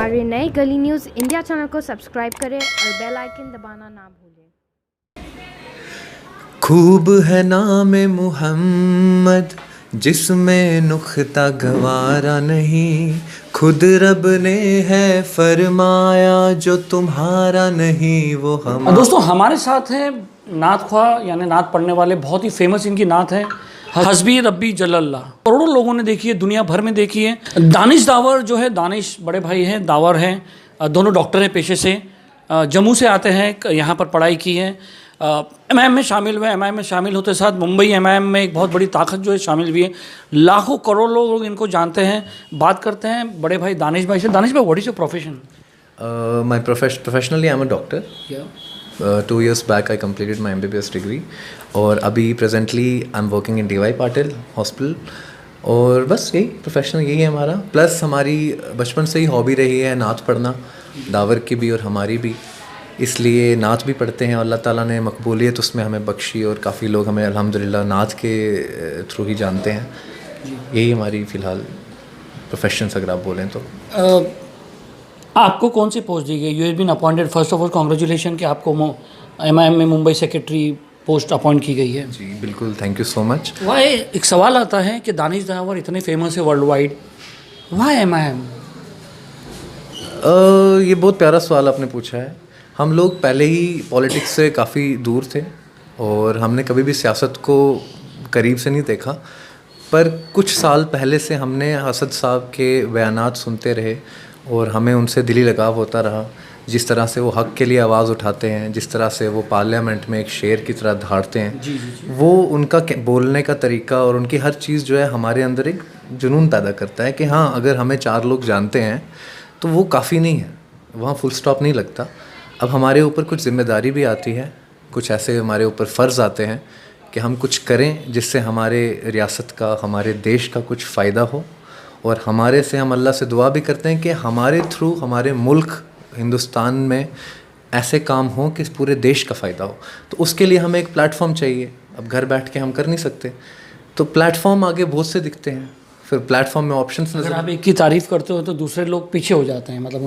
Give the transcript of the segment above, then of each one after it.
हमारे नए गली न्यूज़ इंडिया चैनल को सब्सक्राइब करें और बेल आइकन दबाना ना भूलें। खूब है नाम मुहम्मद जिसमें नुक्ता गवारा नहीं, खुद रब ने है फरमाया जो तुम्हारा नहीं वो हमारा। दोस्तों हमारे साथ हैं नात ख्वाह यानी नात पढ़ने वाले, बहुत ही फेमस इनकी नात है हस्बी रब्बी जल्लल्लाह। करोड़ों लोगों ने देखी है, दुनिया भर में देखी है। दानिश दावर जो है, दानिश बड़े भाई हैं, दावर हैं, दोनों डॉक्टर हैं पेशे से, जम्मू से आते हैं, यहाँ पर पढ़ाई की है, एमआईएम में शामिल हुए। एमआईएम में शामिल होते साथ मुंबई एमआईएम में एक बहुत बड़ी ताकत जो है शामिल हुई है। लाखों करोड़ों लोग इनको जानते हैं। बात करते हैं बड़े भाई दानिश भाई से। दानिश भाई, what is your profession? My professionally I'm a doctor. Yeah. 2 years back I completed my MBBS degree और अभी presently I'm working in DY Patil Hospital। और बस यही प्रोफेशनल यही है हमारा। प्लस हमारी बचपन से ही हॉबी रही है नात पढ़ना, दावर की भी और हमारी भी, इसलिए नात भी पढ़ते हैं और अल्लाह ताला ने मकबूलियत उसमें हमें बख्शी और काफ़ी लोग हमें अल्हम्दुलिल्लाह नात के थ्रू ही जानते हैं। यही हमारी फ़िलहाल प्रोफेशंस अगर आप बोलें तो। आपको कौन सी पोस्ट दी गई? You have been appointed, first of all congratulation कि आपको एमआईएम में मुंबई सेक्रेटरी पोस्ट अपॉइंट की गई है। जी बिल्कुल, thank you so much. Why, एक सवाल आता है कि दानिश दावर इतने फेमस है वर्ल्ड वाइड, वाई एमआईएम? ये बहुत प्यारा सवाल आपने पूछा है। हम लोग पहले ही पॉलिटिक्स से काफ़ी दूर थे और हमने कभी भी सियासत को करीब से नहीं देखा, पर कुछ साल पहले से हमने असद साहब के बयानात सुनते रहे और हमें उनसे दिली लगाव होता रहा। जिस तरह से वो हक़ के लिए आवाज़ उठाते हैं, जिस तरह से वो पार्लियामेंट में एक शेर की तरह दहाड़ते हैं, वो उनका बोलने का तरीका और उनकी हर चीज़ जो है हमारे अंदर एक जुनून पैदा करता है कि हाँ, अगर हमें 4 लोग जानते हैं तो वो काफ़ी नहीं है, वहाँ फुल स्टॉप नहीं लगता। अब हमारे ऊपर कुछ ज़िम्मेदारी भी आती है, कुछ ऐसे हमारे ऊपर फ़र्ज़ आते हैं कि हम कुछ करें जिससे हमारे रियासत का, हमारे देश का कुछ फ़ायदा हो। और हमारे से हम अल्लाह से दुआ भी करते हैं कि हमारे थ्रू हमारे मुल्क हिंदुस्तान में ऐसे काम हो कि पूरे देश का फ़ायदा हो। तो उसके लिए हमें एक प्लेटफॉर्म चाहिए। अब घर बैठ के हम कर नहीं सकते, तो प्लेटफॉर्म आगे बहुत से दिखते हैं, फिर प्लेटफॉर्म में ऑप्शंस नजर। अगर आप एक की तारीफ़ करते हो तो दूसरे लोग पीछे हो जाते हैं, मतलब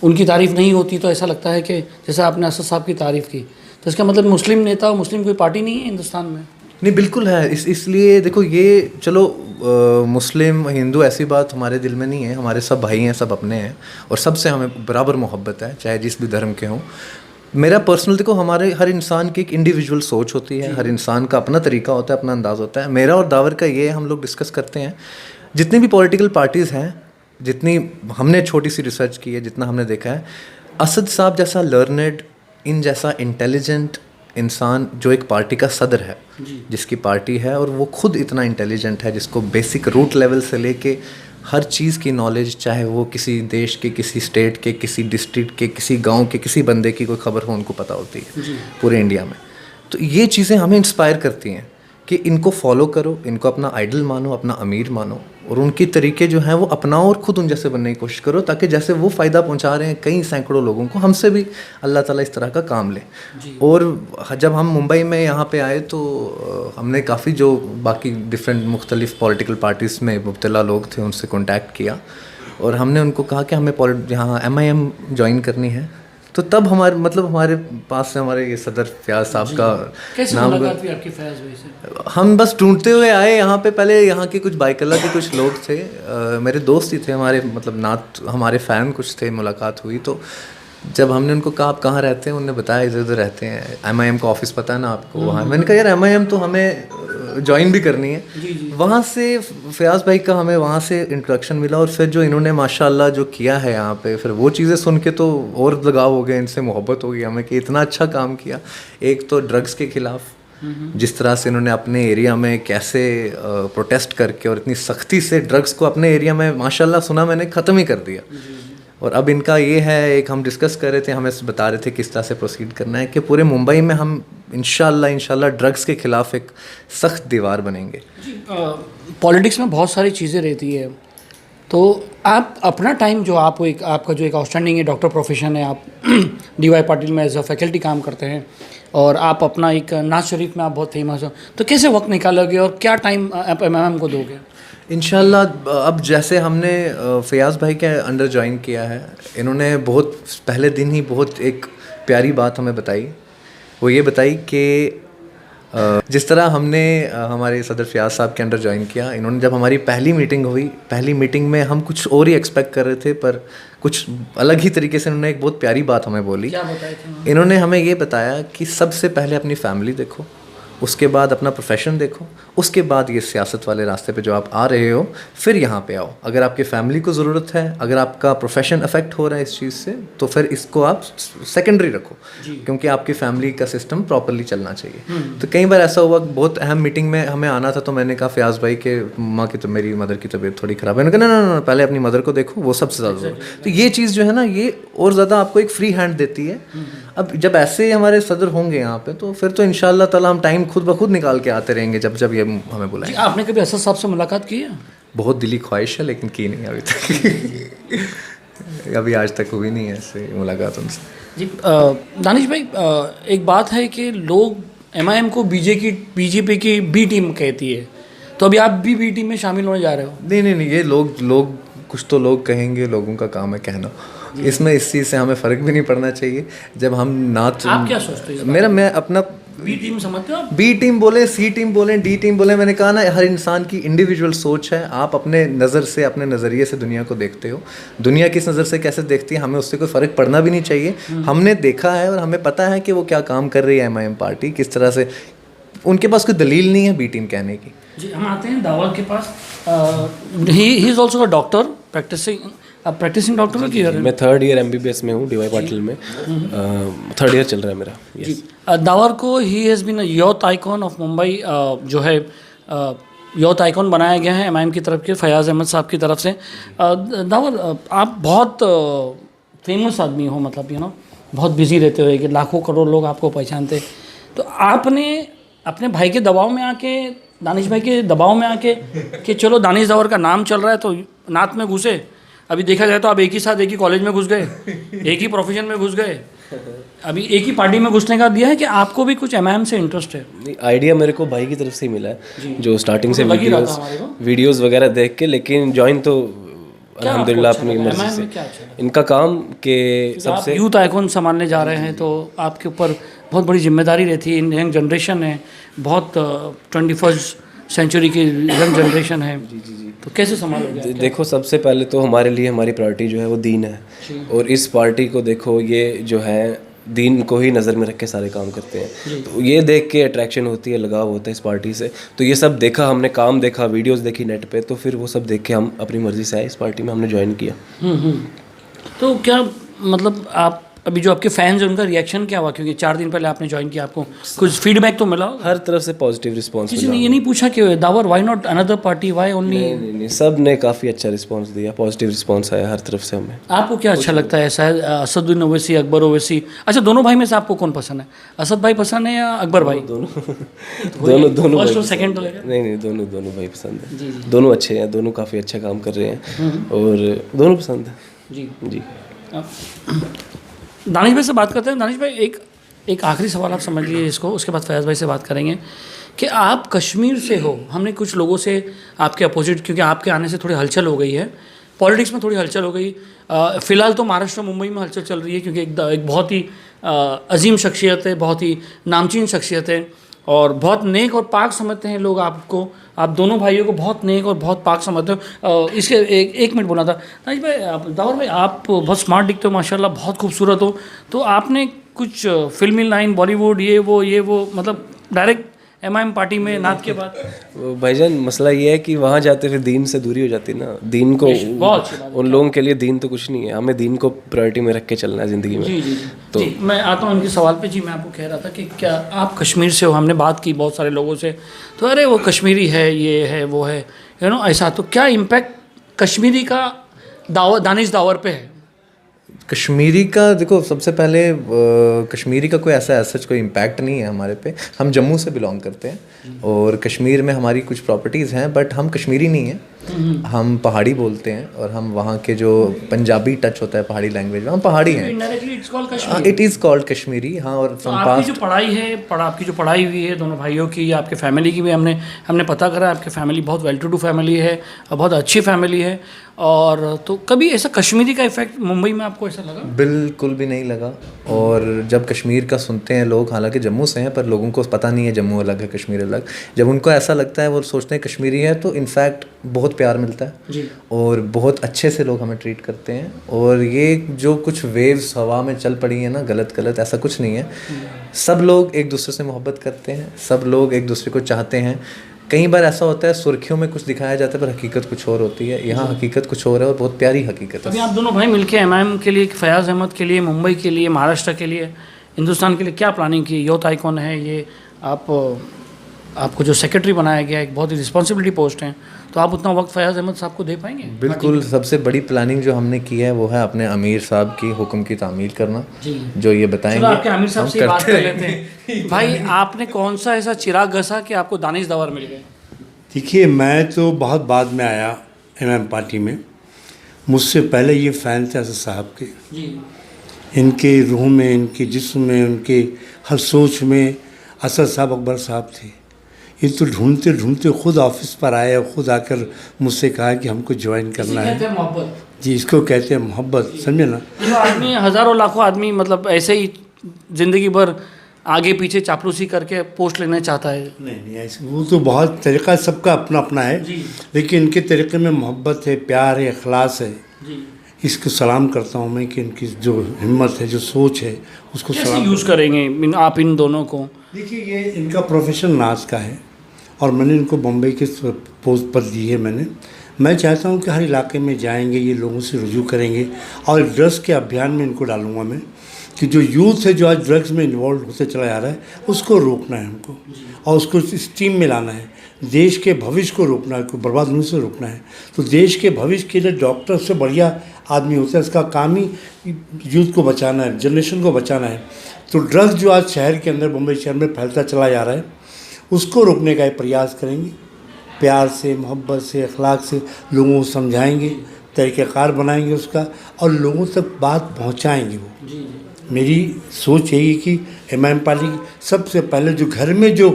उनकी तारीफ़ नहीं होती तो ऐसा लगता है कि जैसे आपने असद साहब की तारीफ़ की तो इसका मतलब मुस्लिम नेता और मुस्लिम कोई पार्टी नहीं है हिंदुस्तान में? नहीं, बिल्कुल है। इसलिए देखो, ये चलो मुस्लिम हिंदू ऐसी बात हमारे दिल में नहीं है। हमारे सब भाई हैं, सब अपने हैं और सबसे हमें बराबर मोहब्बत है, चाहे जिस भी धर्म के हों। मेरा पर्सनल, देखो, हमारे हर इंसान की एक इंडिविजुअल सोच होती है, हर इंसान का अपना तरीका होता है, अपना अंदाज़ होता है। मेरा और दावर का ये हम लोग डिस्कस करते हैं, जितनी भी पॉलिटिकल पार्टीज़ हैं, जितनी हमने छोटी सी रिसर्च की है, जितना हमने देखा है, असद साहब जैसा लर्नेड, इन जैसा इंटेलिजेंट इंसान जो एक पार्टी का सदर है, जिसकी पार्टी है और वो खुद इतना इंटेलिजेंट है, जिसको बेसिक रूट लेवल से लेके हर चीज़ की नॉलेज, चाहे वो किसी देश के, किसी स्टेट के, किसी डिस्ट्रिक्ट के, किसी गांव के, किसी बंदे की कोई खबर हो उनको पता होती है पूरे इंडिया में। तो ये चीज़ें हमें इंस्पायर करती हैं कि इनको फॉलो करो, इनको अपना आइडल मानो, अपना अमीर मानो और उनकी तरीके जो हैं वो अपनाओ और ख़ुद उन जैसे बनने की कोशिश करो, ताकि जैसे वो फ़ायदा पहुंचा रहे हैं कई सैकड़ों लोगों को, हमसे भी अल्लाह ताला इस तरह का काम ले। और जब हम मुंबई में यहाँ पे आए तो हमने काफ़ी जो बाकी डिफरेंट मुख्तलिफ पॉलिटिकल पार्टीज़ में मुब्तला लोग थे उनसे कॉन्टैक्ट किया और हमने उनको कहा कि हमें यहाँ MIM ज्वाइन करनी है। तो तब हमारे पास से हमारे ये सदर फयाज साहब का नाम, आपकी फयाज भाई से? हम बस ढूंढते हुए आए यहाँ पे। पहले यहाँ के कुछ बाइकल्ला के कुछ लोग थे, मेरे दोस्त ही थे, हमारे नात हमारे फ़ैन कुछ थे, मुलाकात हुई। तो जब हमने उनको कहा आप कहाँ रहते हैं, उन्होंने बताया इधर उधर रहते हैं, MIM का ऑफिस पता है ना आपको वहाँ। मैंने कहा यार MIM तो हमें ज्वाइन भी करनी है। वहाँ से फयाज भाई का हमें वहाँ से इंट्रोडक्शन मिला और फिर जो इन्होंने माशाल्लाह जो किया है यहाँ पे, फिर वो चीज़ें सुन के तो और लगाव हो गया, इनसे मोहब्बत हो गई हमें कि इतना अच्छा काम किया। एक तो ड्रग्स के ख़िलाफ़ जिस तरह से इन्होंने अपने एरिया में कैसे प्रोटेस्ट करके और इतनी सख्ती से ड्रग्स को अपने एरिया में माशाल्लाह सुना मैंने ख़त्म ही कर दिया। और अब इनका ये है, एक हम डिस्कस कर रहे थे, हमें बता रहे थे किस तरह से प्रोसीड करना है कि पूरे मुंबई में हम इंशाल्लाह ड्रग्स के ख़िलाफ़ एक सख्त दीवार बनेंगे। पॉलिटिक्स में बहुत सारी चीज़ें रहती है, तो आप अपना टाइम जो आप एक आपका जो एक आउटस्टैंडिंग है डॉक्टर प्रोफेशन है, आप डीवाई पाटिल में एज अ फैकल्टी काम करते हैं और आप अपना एक नाज शरीफ में आप बहुत फेमस हो, तो कैसे वक्त निकालोगे और क्या टाइम आप एमएमएम को दोगे? इंशाल्लाह अब जैसे हमने फ़याज़ भाई के अंडर ज्वाइन किया है, इन्होंने बहुत पहले दिन ही बहुत एक प्यारी बात हमें बताई। वो ये बताई कि जिस तरह हमने हमारे सदर फ़याज़ साहब के अंडर ज्वाइन किया, इन्होंने जब हमारी पहली मीटिंग हुई, पहली मीटिंग में हम कुछ और ही एक्सपेक्ट कर रहे थे, पर कुछ अलग ही तरीके से इन्होंने एक बहुत प्यारी बात हमें बोली। क्या बताए थे? इन्होंने हमें ये बताया कि सबसे पहले अपनी फैमिली देखो, उसके बाद अपना प्रोफेशन देखो, उसके बाद ये सियासत वाले रास्ते पे जो आप आ रहे हो फिर यहाँ पे आओ। अगर आपके फैमिली को ज़रूरत है, अगर आपका प्रोफेशन अफेक्ट हो रहा है इस चीज़ से, तो फिर इसको आप सेकेंडरी रखो, क्योंकि आपकी फैमिली का सिस्टम प्रॉपरली चलना चाहिए। तो कई बार ऐसा हुआ, बहुत अहम मीटिंग में हमें आना था, तो मैंने कहा फ़याज़ भाई के माँ की तो मेरी मदर की तबीयत थोड़ी ख़राब है। मैंने कहा ना, पहले अपनी मदर को देखो, वो सबसे ज़्यादा ज़रूरी। तो ये चीज़ जो है ना, ये और ज़्यादा आपको एक फ्री हैंड देती है। अब जब ऐसे हमारे सदर होंगे यहाँ पे, तो फिर तो इंशाल्लाह ताला हम टाइम खुद ब खुद निकाल के आते रहेंगे जब जब ये हमें बुलाएं। आपने कभी असद साहब से मुलाकात की है? बहुत दिली ख्वाहिश है, लेकिन की नहीं अभी तक। अभी आज तक हुई नहीं है ऐसे मुलाकात उनसे। जी दानिश भाई, एक बात है कि लोग एमआईएम को बीजेपी की बी टीम कहती है, तो अभी आप भी बी टीम में शामिल होने जा रहे हो? नहीं, ये लोग कुछ तो लोग कहेंगे, लोगों का काम है कहना। इसमें इस चीज़ से हमें फ़र्क भी नहीं पड़ना चाहिए। जब हम नाच, आप क्या सोचते हैं? मैं अपना बी टीम समझते हो? बी टीम बोले, सी टीम बोले, डी टीम बोले, मैंने कहा ना, हर इंसान की इंडिविजुअल सोच है। आप अपने नज़र से, अपने नज़रिए से दुनिया को देखते हो। दुनिया किस नज़र से कैसे देखती है, हमें उससे कोई फ़र्क पड़ना भी नहीं चाहिए। हमने देखा है और हमें पता है कि वो क्या काम कर रही है एमआईएम पार्टी, किस तरह से। उनके पास कोई दलील नहीं है बी टीम कहने की। जी, हम आते हैं दावल के पास। He is also a doctor, practicing doctor है कि? मैं थर्ड ईयर एमबीबीएस में हूँ डीवाई पाटिल में। थर्ड ईयर चल रहा है मेरा। जी, दावर को he has been a youth icon of Mumbai, जो है यूथ आइकॉन बनाया गया है एमआईएम की तरफ के फ़याज़ अहमद साहब की तरफ से। दावर, आप बहुत फेमस आदमी हो, मतलब बहुत बिजी रहते हो कि लाखों करोड़ लोग आपको पहचानते। तो आपने अपने भाई के दबाव में आके, दानिश भाई के दबाव में आके कि चलो दानिश दावर का नाम चल रहा है तो नात में घुसे। अभी देखा जाए तो आप एक ही साथ एक ही कॉलेज में घुस गए, एक ही प्रोफेशन में घुस गए, अभी एक ही पार्टी में घुसने का दिया है कि आपको भी कुछ एमआईएम से इंटरेस्ट है? आइडिया मेरे को भाई की तरफ से ही मिला है, जो स्टार्टिंग से वीडियोस वगैरह देख के, लेकिन ज्वाइन तो अल्हम्दुलिल्लाह अपनी मर्जी से। इनका काम के सबसे यूथ आइकॉन संभालने जा रहे हैं, तो आपके ऊपर बहुत बड़ी जिम्मेदारी रहती है। यंग जनरेशन है, बहुत 21st सेंचुरी की यंग जनरेशन है। जी, तो कैसे संभालोगे? देखो, सबसे पहले तो हमारे लिए हमारी प्रायोरिटी जो है वो दीन है, और इस पार्टी को देखो, ये जो है दीन को ही नज़र में रख के सारे काम करते हैं। तो ये देख के अट्रैक्शन होती है, लगाव होता है इस पार्टी से। तो ये सब देखा हमने, काम देखा, वीडियोस देखी नेट पे, तो फिर वो सब देख के हम अपनी मर्ज़ी से आए इस पार्टी में, हमने ज्वाइन किया। तो क्या मतलब आप अभी जो आपके फैंस हैं उनका रिएक्शन क्या हुआ? क्योंकि 4 दिन पहले आपने ज्वाइन किया, आपको कुछ फीडबैक तो मिला? हर तरफ से पॉजिटिव रिस्पांस। किसी ने ये नहीं पूछा कि the power why not another party, why only? नहीं, सब ने काफ़ी अच्छा रिस्पांस दिया, पॉजिटिव रिस्पांस आया हर तरफ से हमें। आपको क्या अच्छा लगता है? शायद असदुद्दीन ओवैसी, अकबर ओवैसी। अच्छा, दोनों भाई में से आपको कौन पसंद है? असद भाई पसंद है या अकबर भाई? दोनों फर्स्ट और सेकंड तो लेगा? नहीं, दोनों भाई पसंद है। दोनों अच्छे हैं, दोनों काफ़ी अच्छा काम कर रहे हैं, और दोनों पसंद है। जी। दानिश भाई से बात करते हैं। दानिश भाई, एक आखिरी सवाल आप समझ लीजिए इसको, उसके बाद फैज़ भाई से बात करेंगे कि आप कश्मीर से हो। हमने कुछ लोगों से आपके अपोजिट, क्योंकि आपके आने से थोड़ी हलचल हो गई है, पॉलिटिक्स में थोड़ी हलचल हो गई। फ़िलहाल तो महाराष्ट्र मुंबई में हलचल चल रही है, क्योंकि एक बहुत ही अजीम शख्सियत है, बहुत ही नामचीन शख्सियत है, और बहुत नेक और पाक समझते हैं लोग आपको। आप दोनों भाइयों को बहुत नेक और बहुत पाक समझते हो। इसके एक मिनट बोला था दानिश भाई, दावर भाई, आप बहुत स्मार्ट दिखते हो माशाल्लाह, बहुत खूबसूरत हो। तो आपने कुछ फिल्मी लाइन, बॉलीवुड, ये वो मतलब डायरेक्ट एमआईएम पार्टी में नात के बाद? भाईजान, मसला ये है कि वहाँ जाते फिर दीन से दूरी हो जाती है ना। दीन को, उन लोगों के लिए दीन तो कुछ नहीं है, हमें दीन को प्रायोरिटी में रख के चलना है ज़िंदगी में। जी। तो मैं आता हूँ उनके सवाल पे। जी, मैं आपको कह रहा था कि क्या आप कश्मीर से हो? हमने बात की बहुत सारे लोगों से, तो अरे वो कश्मीरी है, ये है, वो है, ऐसा। तो क्या इम्पैक्ट कश्मीरी का दानिश दावर पे है? कश्मीरी का देखो, सबसे पहले कश्मीरी का कोई ऐसा सच कोई इम्पैक्ट नहीं है हमारे पे। हम जम्मू से बिलोंग करते हैं और कश्मीर में हमारी कुछ प्रॉपर्टीज़ हैं, बट हम कश्मीरी नहीं हैं। हम पहाड़ी बोलते हैं और हम वहाँ के जो पंजाबी टच होता है पहाड़ी लैंग्वेज में, हम पहाड़ी हैं। Indirectly it's called Kashmir. It is called Kashmiri. हाँ, और तो फ्रॉम आपकी जो पास्ट पढ़ाई है, आपकी जो पढ़ाई हुई है दोनों भाइयों की, आपके फैमिली की भी हमने पता करा, आपकी फैमिली बहुत वेल टू डू फैमिली है और बहुत अच्छी फैमिली है। और तो कभी ऐसा कश्मीरी का इफेक्ट मुंबई में आपको ऐसा लगा? बिल्कुल भी नहीं लगा। और जब कश्मीर का सुनते हैं लोग, हालांकि जम्मू से हैं पर लोगों को पता नहीं है जम्मू अलग है कश्मीर अलग, जब उनको ऐसा लगता है वो सोचते हैं कश्मीरी है, तो इनफैक्ट बहुत प्यार मिलता है जी। और बहुत अच्छे से लोग हमें ट्रीट करते हैं। और ये जो कुछ वेव्स हवा में चल पड़ी है ना, गलत गलत ऐसा कुछ नहीं है। सब लोग एक दूसरे से मोहब्बत करते हैं, सब लोग एक दूसरे को चाहते हैं। कई बार ऐसा होता है सुर्खियों में कुछ दिखाया जाता है पर हकीकत कुछ और होती है, यहाँ हकीकत कुछ और है और बहुत प्यारी हकीकत अभी है। आप दोनों भाई मिलके एमआईएम के लिए, फयाज़ अहमद के लिए, मुंबई के लिए, महाराष्ट्र के लिए, हिंदुस्तान के लिए क्या प्लानिंग की? यूथ आइकॉन है ये, आपको जो सेक्रेटरी बनाया गया, एक बहुत ही रिस्पॉन्सिबिलिटी पोस्ट है, तो आप उतना वक्त फयाज़ अहमद साहब को दे पाएंगे? बिल्कुल। सबसे बड़ी प्लानिंग जो हमने की है वो है अपने अमीर साहब की हुक्म की तामील करना, जी। जो ये बताएंगे। चलो आपके आमिर साहब हम से बात करते कर रहेंगे। लेते हैं। भाई आपने कौन सा ऐसा चिराग घसा कि आपको दानिश दावर मिल गए? देखिए, मैं तो बहुत बाद में आया एमएम पार्टी में। मुझसे पहले ये फ़ैन थे असद साहब के। जी। इनके रूह में, इनके जिस्म में, उनके हर सोच में असद साहब, अकबर साहब थे। ये तो ढूंढते ढूंढते खुद ऑफिस पर आए और ख़ुद आकर मुझसे कहा कि हमको ज्वाइन करना कहते है। हैं मोहब्बत। जी, इसको कहते हैं मोहब्बत, समझे ना। जो आदमी हज़ारों लाखों आदमी मतलब ऐसे ही ज़िंदगी भर आगे पीछे चापलूसी करके पोस्ट लेना चाहता है। नहीं ऐसे, वो तो बहुत तरीका सबका अपना अपना है, लेकिन इनके तरीके में मोहब्बत है, प्यार है, अखलास है। जी। इसको सलाम करता हूँ मैं कि इनकी जो हिम्मत है, जो सोच है, उसको कैसे सलाम। यूज़ करेंगे आप इन दोनों को? देखिए, ये इनका प्रोफेशन नाच का है और मैंने इनको बम्बई के पोस्ट पर दी है। मैं चाहता हूँ कि हर इलाके में जाएंगे, ये लोगों से रुजू करेंगे और ड्रग्स के अभियान में इनको डालूंगा मैं कि जो यूथ है जो आज ड्रग्स में इन्वॉल्व होते चला जा रहा है, उसको रोकना है हमको और उसको स्टीम में लाना है। देश के भविष्य को रोकना है, को बर्बाद होने से रोकना है। तो देश के भविष्य के लिए डॉक्टर से बढ़िया आदमी होता है, इसका काम ही यूथ को बचाना है, जनरेशन को बचाना है। तो ड्रग्स जो आज शहर के अंदर, मुंबई शहर में फैलता चला जा रहा है, उसको रोकने का प्रयास करेंगे। प्यार से, मोहब्बत से, अखलाक से लोगों को समझाएंगे, तरीक़ाकार बनाएंगे उसका और लोगों तक बात पहुंचाएंगे। वो मेरी सोच यही है कि एमआईएम पार्टी सबसे पहले जो घर में जो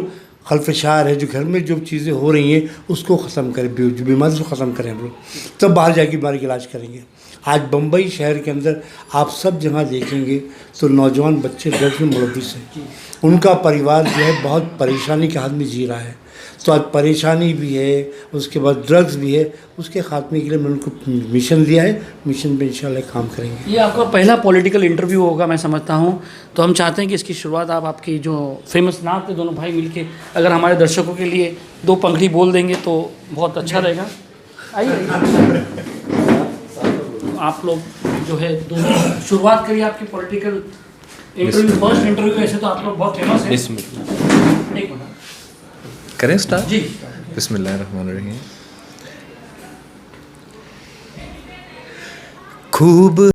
खलफशार है, जो घर में जो चीज़ें हो रही हैं, उसको ख़त्म करें, जो बीमारी को ख़त्म करें हम लोग, तब बाहर जाके बीमारी का इलाज करेंगे। आज बम्बई शहर के अंदर आप सब जगह देखेंगे तो नौजवान बच्चे ड्रग्स में मुलविस हैं। उनका परिवार जो है बहुत परेशानी के हाथ में जी रहा है। तो आज परेशानी भी है, उसके बाद ड्रग्स भी है, उसके खात्मे के लिए मैंने उनको मिशन दिया है। मिशन पे इंशाल्लाह काम करेंगे। ये आपका पहला पॉलिटिकल इंटरव्यू होगा मैं समझता हूँ, तो हम चाहते हैं कि इसकी शुरुआत आप आपकी जो फेमस नात है दोनों भाई मिलके अगर हमारे दर्शकों के लिए दो पंक्ति बोल देंगे तो बहुत अच्छा रहेगा। आइए आप लोग जो है दोनों शुरुआत करिए आपकी पॉलिटिकल इंटरव्यू, फर्स्ट इंटरव्यू। ऐसे तो आप लोग बहुत फेमस है। एक मिनट करें स्टार्ट जी। बिस्मिल्लाहिर्रहमानिर्रहीम। खूब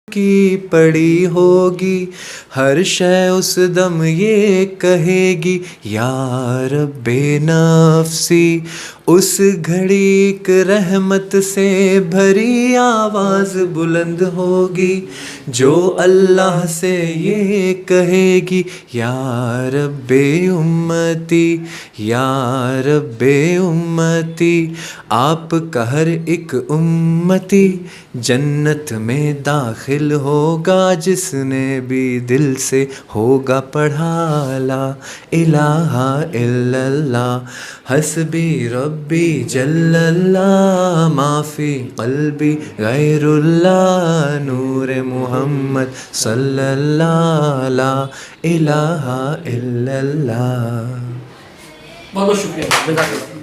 की पड़ी होगी, हर शय उस दम ये कहेगी, या रब्बे नफ्सी उस घड़ी एक रहमत से भरी आवाज़ बुलंद होगी, जो अल्लाह से ये कहेगी, या रब्बे उम्मती, या रब्बे उम्मती। आपका हर एक उम्मती जन्नत में दाखिल होगा, जिसने भी दिल से होगा पढ़ा ला इलाहा इल्लल्लाह, हस्बी रब्बी जल्लल्लाह, माफ़ी क़ल्बी गैरुल्लाह, नूर मुहम्मद सल्लल्लाह ला इलाहा इल्लल्लाह। बहुत बहुत शुक्रिया।